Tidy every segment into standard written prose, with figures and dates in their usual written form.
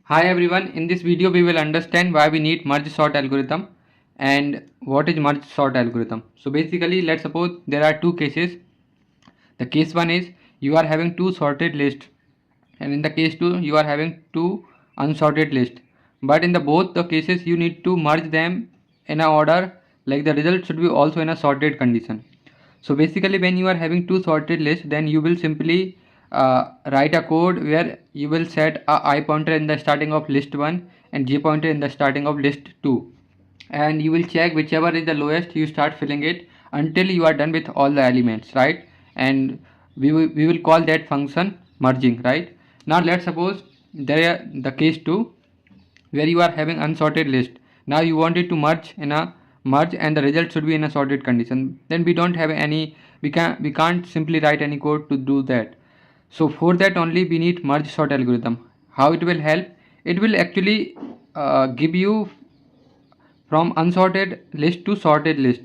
Hi everyone, in this video we will understand why we need merge sort algorithm and what is merge sort algorithm. So basically, let's suppose there are two cases. The case one is you are having two sorted lists, and in the case two you are having two unsorted lists. But in the both the cases you need to merge them in a order, like the result should be also in a sorted condition. So basically, when you are having two sorted lists, then you will simply write a code where you will set a I pointer in the starting of list 1 and j pointer in the starting of list 2, and you will check whichever is the lowest, you start filling it until you are done with all the elements, right? And we will call that function merging, right? Now let's suppose there the case 2 where you are having unsorted list. Now you want it to merge in a merge and the result should be in a sorted condition. Then we don't have any, we can't simply write any code to do that. So for that only we need merge sort algorithm. How it will help? It will actually give you from unsorted list to sorted list.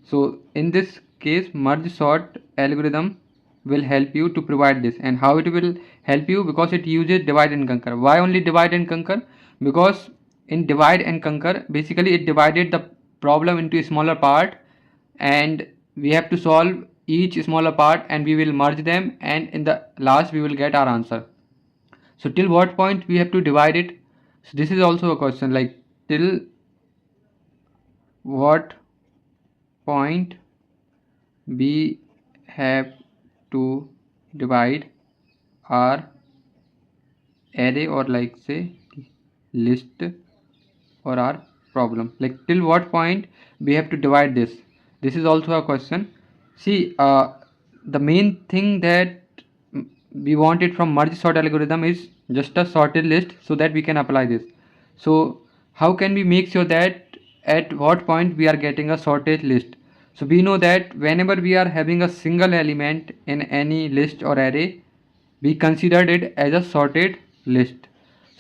So in this case, merge sort algorithm will help you to provide this. And how it will help you? Because it uses divide and conquer. Why only divide and conquer? Because in divide and conquer, basically it divided the problem into a smaller part, and we have to solve each smaller part and we will merge them, and in the last we will get our answer. So till what point we have to divide it? So this is also a question, like till what point we have to divide our array, or like say list, or our problem, like till what point we have to divide this. This is also a question. See, the main thing that we wanted from merge sort algorithm is just a sorted list so that we can apply this. So how can we make sure that at what point we are getting a sorted list? So we know that whenever we are having a single element in any list or array, we considered it as a sorted list.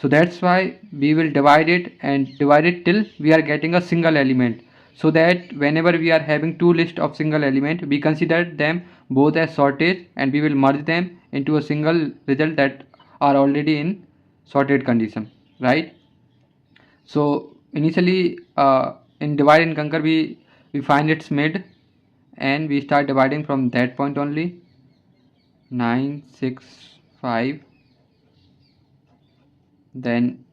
So that's why we will divide it and divide it till we are getting a single element, so that whenever we are having two lists of single element, we consider them both as sorted and we will merge them into a single result that are already in sorted condition, right? So initially in divide and conquer, we find its mid and we start dividing from that point only. 9 6 5, then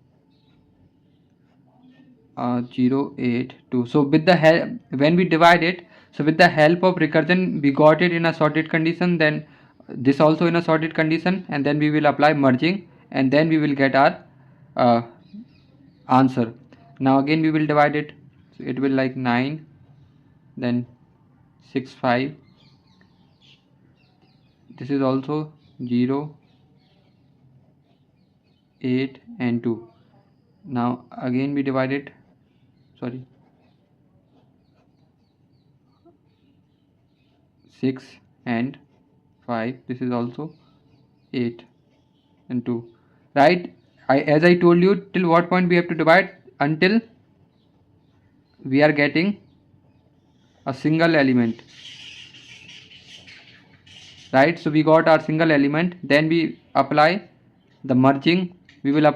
0 8 2. So with the help, when we divide it, so with the help of recursion we got it in a sorted condition, then this also in a sorted condition, and then we will apply merging and then we will get our uh, answer. Now again we will divide it, so it will like 9, then 6 5, this is also 0 8 and 2. Now again we divide it, sorry, 6 and 5, this is also 8 and 2, right? As I told you, till what point we have to divide? Until we are getting a single element, right? So we got our single element, then we apply the merging. We will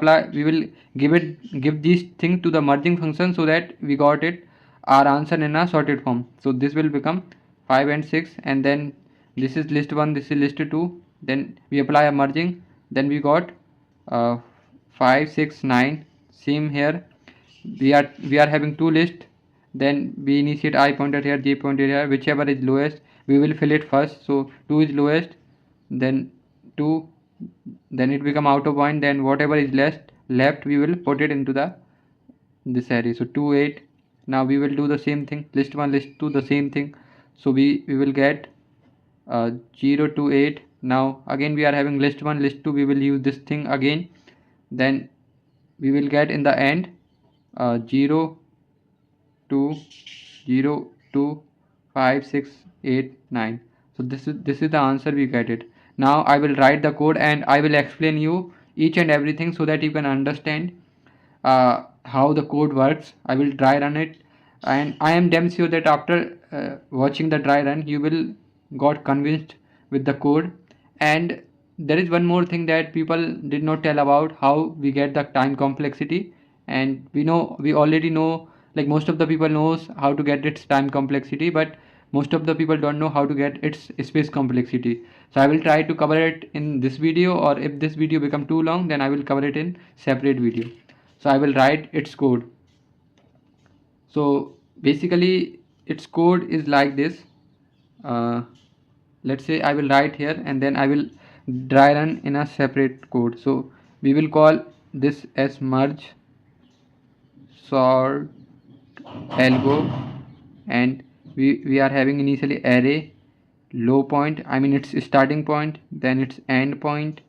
give this thing to the merging function, so that we got it our answer in a sorted form. So this will become 5 and 6, and then this is list 1, this is list 2, then we apply a merging, then we got uh, 5 6 9. Same here, we are having two lists, then we initiate I pointer here, j pointer here, whichever is lowest we will fill it first. So 2 is lowest, then 2, then it become out of point, then whatever is left we will put it into the this array. So 2 8. Now we will do the same thing, list 1 list 2, the same thing. So we will get 0 to 8. Now again we are having list 1 list 2, we will use this thing again, then we will get in the end 0 2 0 2 5 6 8 9. So this is the answer we get it. Now I will write the code and I will explain you each and everything so that you can understand how the code works. I will dry run it, and I am damn sure that after watching the dry run you will got convinced with the code. And there is one more thing that people did not tell about, how we get the time complexity. And we already know, like most of the people knows how to get its time complexity, but most of the people don't know how to get its space complexity. So I will try to cover it in this video, or if this video become too long, then I will cover it in separate video. So I will write its code. So basically its code is like this. uh, let's say I will write here, and then I will dry run in a separate code. So we will call this as merge sort algo, and we are having initially array low point, I mean its starting point, then its end point.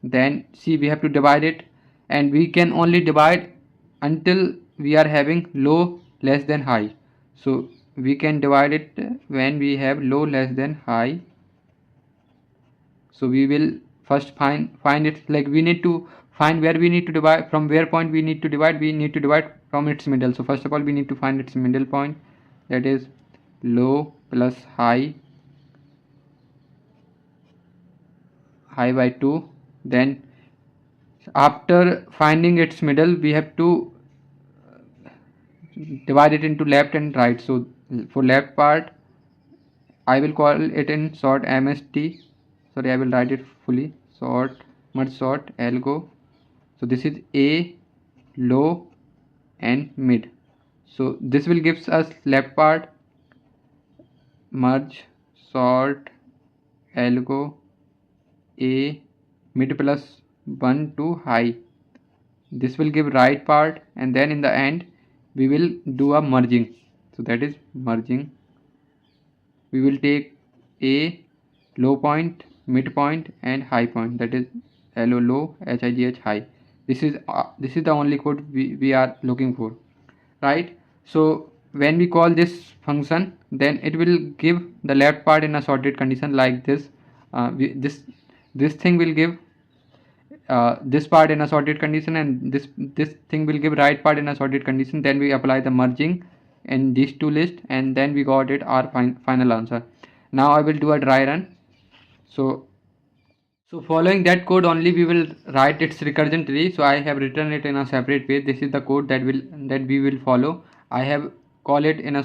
Then see, we have to divide it, and we can only divide until we are having low less than high. So we can divide it when we have low less than high. So we will first find it, like we need to find where we need to divide, from where point we need to divide. We need to divide from its middle. So first of all we need to find its middle point, that is low plus high by 2. Then after finding its middle, we have to divide it into left and right. So for left part I will call it in sort MST. Sorry, I will write it fully. Sort merge sort algo. So this is A, low and mid. So this will gives us left part merge sort algo A mid plus 1 to high. This will give right part, and then in the end we will do a merging. So that is merging. We will take A, low point, mid point and high point, that is LO low, HIGH high. This is the only code we are looking for, right? So when we call this function, then it will give the left part in a sorted condition like this. This thing will give this part in a sorted condition, and this thing will give right part in a sorted condition. Then we apply the merging in these two lists, and then we got it our final answer. Now I will do a dry run. So following that code only, we will write its recursion tree. So I have written it in a separate page. This is the code that we will follow. I have call it in a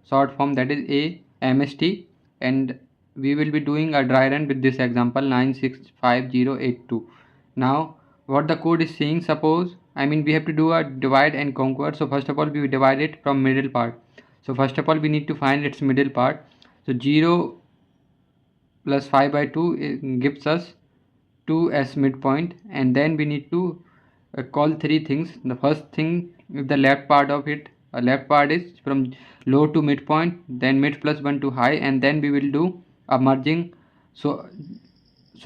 short form, that is a MST, and we will be doing a dry run with this example 965082. Now what the code is saying, suppose, I mean we have to do a divide and conquer. So first of all we divide it from middle part. So first of all we need to find its middle part. So 0 plus 5 by 2 gives us 2 as midpoint, and then we need to call three things. The first thing, if the left part of it, left part is from low to midpoint, then mid plus 1 to high, and then we will do a merging. So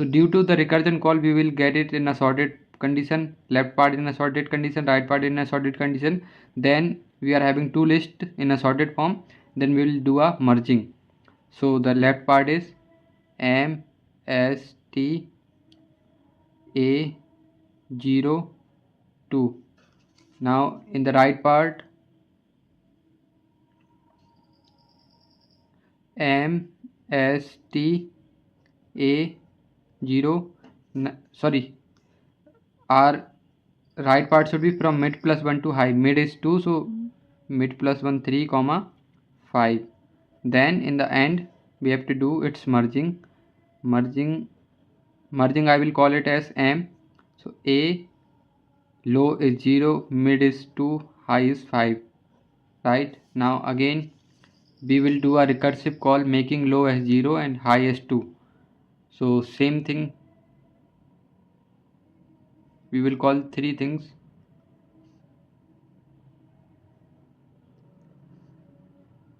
due to the recursion call, we will get it in a sorted condition, left part in a sorted condition, right part in a sorted condition. Then we are having two lists in a sorted form, then we will do a merging. So the left part is MST A02. Now in the right part MST A0, sorry, our right part should be from mid plus 1 to high. Mid is 2, so mid plus 1 3 comma 5. Then in the end we have to do its merging. I will call it as M. So A, low is 0, mid is 2, high is 5. Right, now again we will do a recursive call making low as 0 and high as 2. So same thing, we will call three things.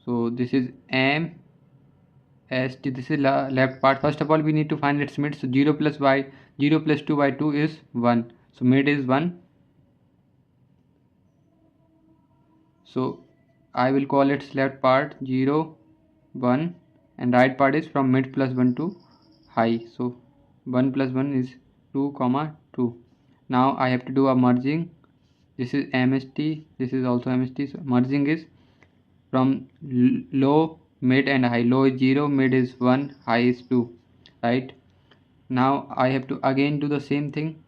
So this is M S T, this is left part. First of all we need to find its mid. So 0 plus 2 by 2 is 1, so mid is 1. So I will call its left part 0 1, and right part is from mid plus 1 to high. So 1 plus 1 is 2 comma 2. Now I have to do a merging. This is MST, this is also MST. So merging is from low, mid and high. Low is 0, mid is 1, high is 2, right? Now I have to again do the same thing.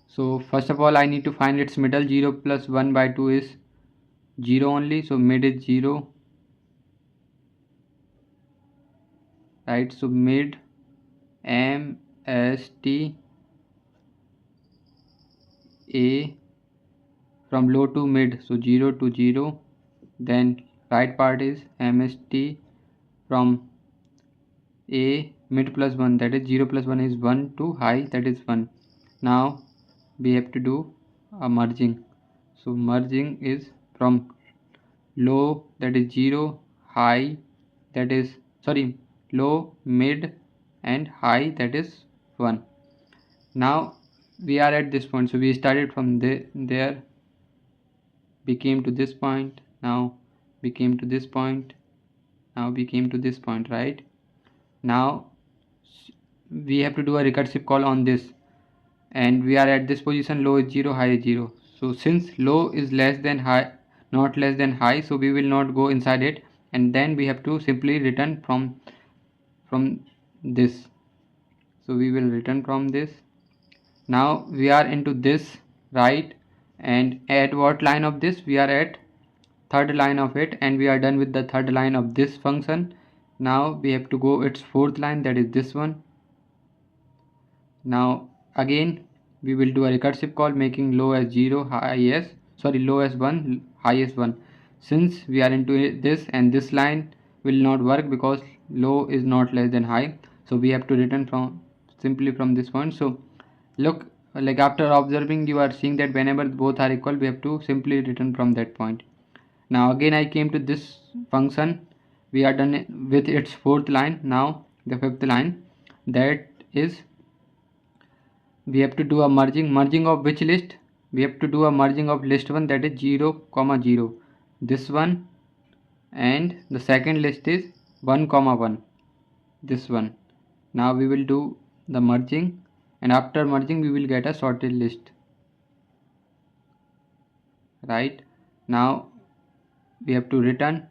So first of all I need to find its middle. 0 plus 1 by 2 is 0 only, so mid is 0, right? So mid MST A from low to mid, so 0 to 0. Then right part is MST from A mid plus 1, that is 0 plus 1 is 1, to high, that is 1. Now we have to do a merging. So merging is from low, that is 0, high, that is low, mid and high, that is 1. Now we are at this point, so we started from there, we came to this point, now we came to this point, now we came to this point, right? Now we have to do a recursive call on this, and we are at this position. Low is 0, high is 0. So since low is less than high, not less than high, so we will not go inside it, and then we have to simply return from this. So we will return from this. Now we are into this, right? And at what line of this? We are at third line of it, and we are done with the third line of this function. Now we have to go its fourth line, that is this one. Now again we will do a recursive call, making low as 0, low as 1, high as 1. Since we are into this, and this line will not work because low is not less than high, so we have to return from simply from this point. So look, like after observing, you are seeing that whenever both are equal, we have to simply return from that point. Now again I came to this function, we are done with its fourth line. Now the fifth line, that is, we have to do a merging of which list? We have to do a merging of list 1, that is 0 comma 0, this one, and the second list is 1 comma 1, this one. Now we will do the merging, and after merging we will get a sorted list, right? Now we have to return,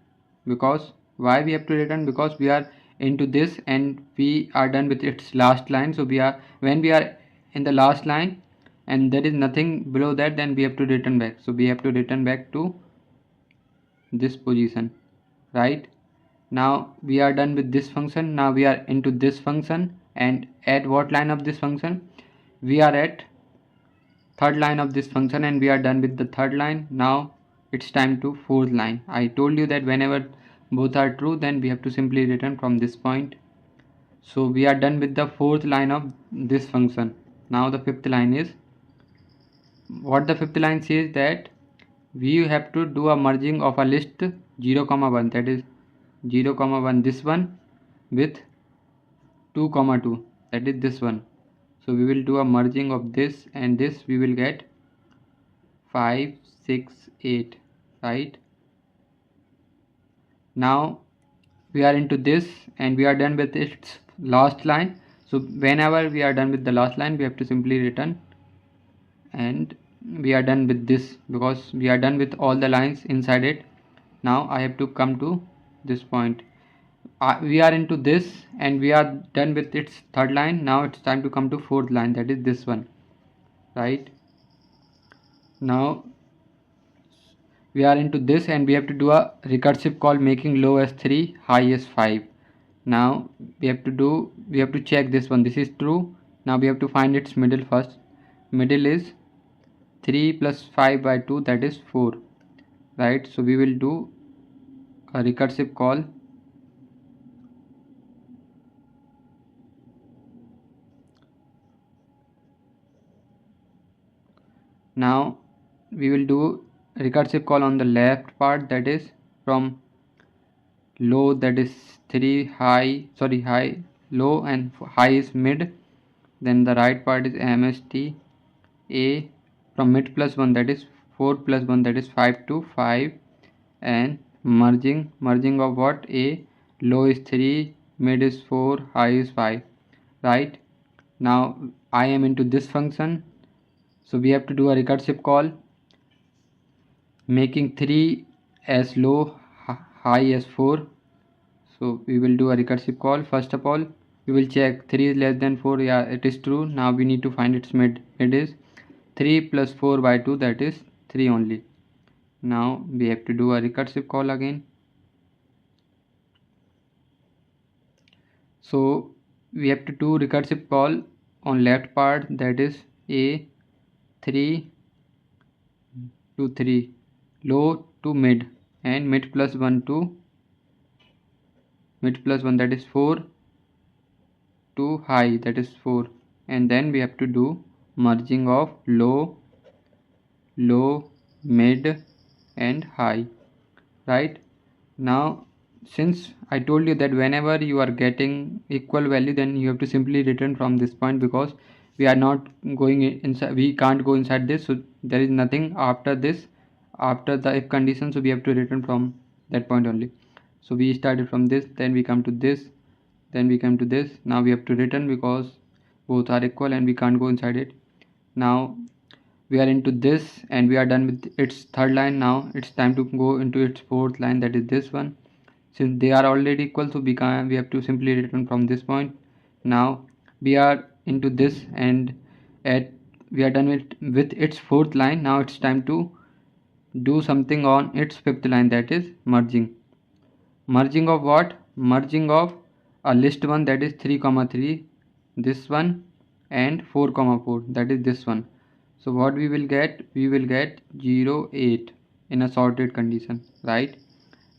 because why we have to return? Because we are into this and we are done with its last line. So when we are in the last line and there is nothing below that, then we have to return back. So we have to return back to this position, right? Now we are done with this function. Now we are into this function, and at what line of this function? We are at third line of this function, and we are done with the third line. Now it's time to fourth line. I told you that whenever both are true, then we have to simply return from this point. So we are done with the fourth line of this function. Now the fifth line is, what the fifth line says, that we have to do a merging of a list 0 comma 1, that is 0 comma 1, this one, with 2 comma 2, that is this one. So we will do a merging of this and this, we will get 5, 6, 8, right? Now we are into this and we are done with its last line. So whenever we are done with the last line, we have to simply return, and we are done with this because we are done with all the lines inside it. Now I have to come to this point. We are into this and we are done with its third line. Now it's time to come to fourth line, that is this one, right? Now we are into this and we have to do a recursive call, making low as 3, high as 5. Now we have to check this one, this is true. Now we have to find its middle first. Middle is 3 plus 5 by 2, that is 4, right? So we will do a recursive call, now we will do recursive call on the left part, that is from low, that is 3, high, low, and high is mid. Then the right part is MST A from mid plus 1, that is 4 plus 1, that is 5 to 5, and merging of what? A, low is 3, mid is 4, high is 5, right? Now I am into this function, so we have to do a recursive call, making 3 as low, high as 4. So we will do a recursive call. First of all, we will check 3 is less than 4. Yeah, it is true. Now we need to find its mid. It is 3 plus 4 by 2, that is 3 only. Now we have to do a recursive call again. So we have to do recursive call on left part, that is a 3 to 3, low to mid, and mid plus 1 to mid plus 1, that is 4, to high, that is 4. And then we have to do merging of low, mid and high, right? Now since I told you that whenever you are getting equal value, then you have to simply return from this point, because we are not going inside, we can't go inside this, so there is nothing after this, after the if condition, so we have to return from that point only. So we started from this, then we come to this, then we come to this. Now we have to return because both are equal and we can't go inside it. Now we are into this and we are done with its third line. Now it's time to go into its fourth line, that is this one. Since they are already equal, so we have to simply return from this point. Now we are into this and we are done with its fourth line. Now it's time to do something on its fifth line, that is merging. Merging of what? Merging of a list one, that is 3 comma 3, this one, and 4 comma 4, that is this one. So what we will get? We will get 0 8 in a sorted condition, right?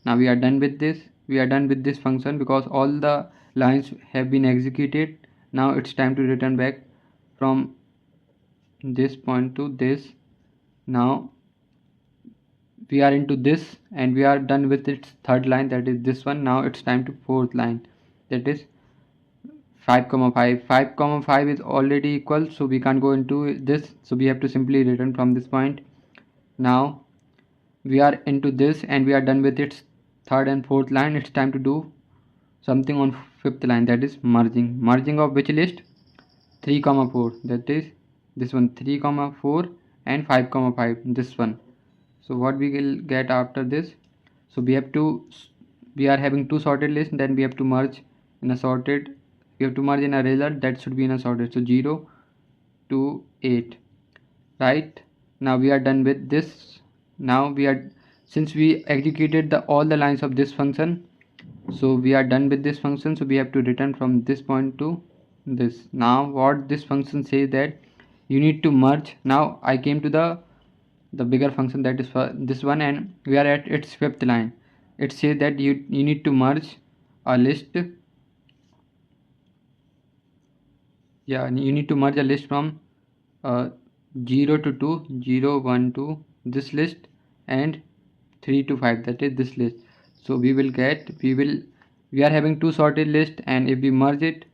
Now we are done with this. We are done with this function because all the lines have been executed. Now it's time to return back from this point to this. Now we are into this and we are done with its third line, that is this one. Now it's time to fourth line, that is 5 comma 5. 5 comma 5 is already equal, so we can't go into this, so we have to simply return from this point. Now we are into this and we are done with its third and fourth line. It's time to do something on fifth line, that is merging. Merging of which list? 3 comma 4, that is this one. 3 comma 4 and 5 comma 5, this one. So what we will get after this? So we are having two sorted lists, then we have to merge in a sorted, we have to merge in a result that should be in a sorted. So 0 to 8, right? Now we are done with this. Now we are, since we executed all the lines of this function, so we are done with this function, so we have to return from this point to this. Now what this function says, that you need to merge. Now I came to the bigger function, that is for this one, and we are at its fifth line. It says that you need to merge a list, yeah, you need to merge a list from 0 to 2, 0 1 2, this list, and 3 to 5, that is this list. So we are having two sorted list, and if we merge it,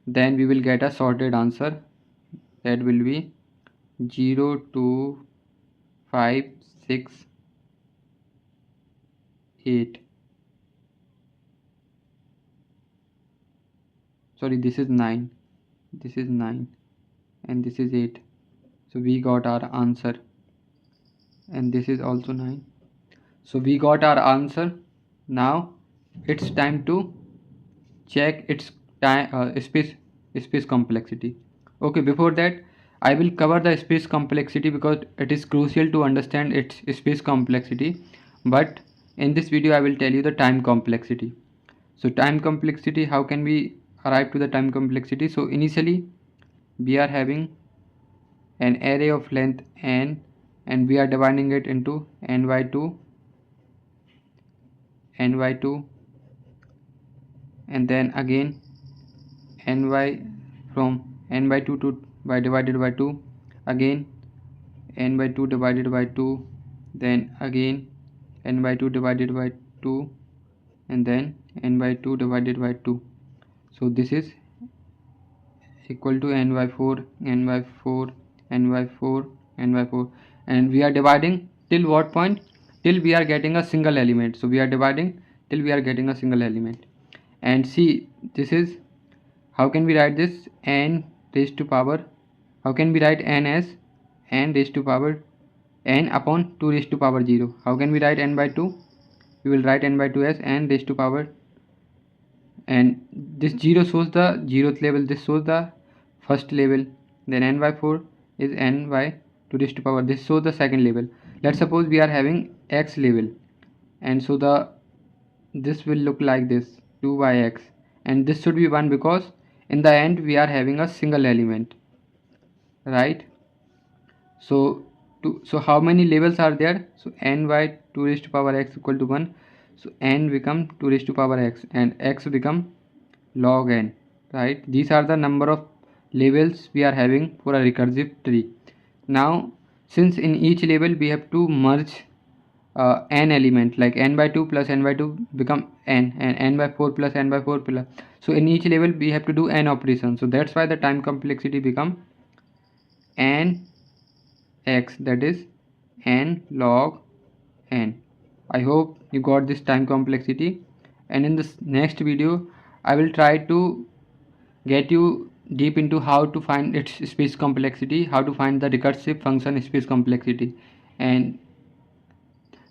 then we will get a sorted answer, that will be 0 2 5 6 8. Sorry, this is 9, this is 9, and this is 8. So we got our answer, and this is also 9. So we got our answer. Now it's time to check its space complexity. Okay, before that I will cover the space complexity because it is crucial to understand its space complexity. But in this video I will tell you the time complexity. So time complexity, how can we arrive to the time complexity? So initially we are having an array of length n, and we are dividing it into n by 2, n by 2, and then again n by, from n by 2 to by divided by 2, again n by 2 divided by 2, then again n by 2 divided by 2, and then n by 2 divided by 2. So this is equal to n by 4, n by 4, n by 4, n by 4, and we are dividing till what point? Till we are getting a single element. So we are dividing till we are getting a single element. And see, this is, how can we write this? N raised to power, how can we write n as n raised to power n upon 2 raised to power 0? How can we write n by 2? we will write n by 2 as n raised to power, and this 0 shows the 0th label, this shows the first label, then n by 4 is n by 2 raised to power, this shows the second label. Let's suppose we are having x label, and so this will look like this, 2 by x, and this should be 1 because in the end we are having a single element, right? So how many labels are there? So n by 2 raised to power x equal to 1, so n become 2 raised to power x and x become log n, right? These are the number of labels we are having for a recursive tree. Now since in each label we have to merge n element, like n by 2 plus n by 2 become n, and n by 4 plus n by 4 plus, so in each level we have to do n operation, so that's why the time complexity become n x, that is n log n. I hope you got this time complexity, and in this next video I will try to get you deep into how to find its space complexity, how to find the recursive function space complexity, and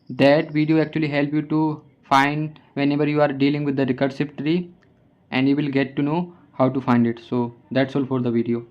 that video actually help you to find whenever you are dealing with the recursive tree, and you will get to know how to find it. So that's all for the video.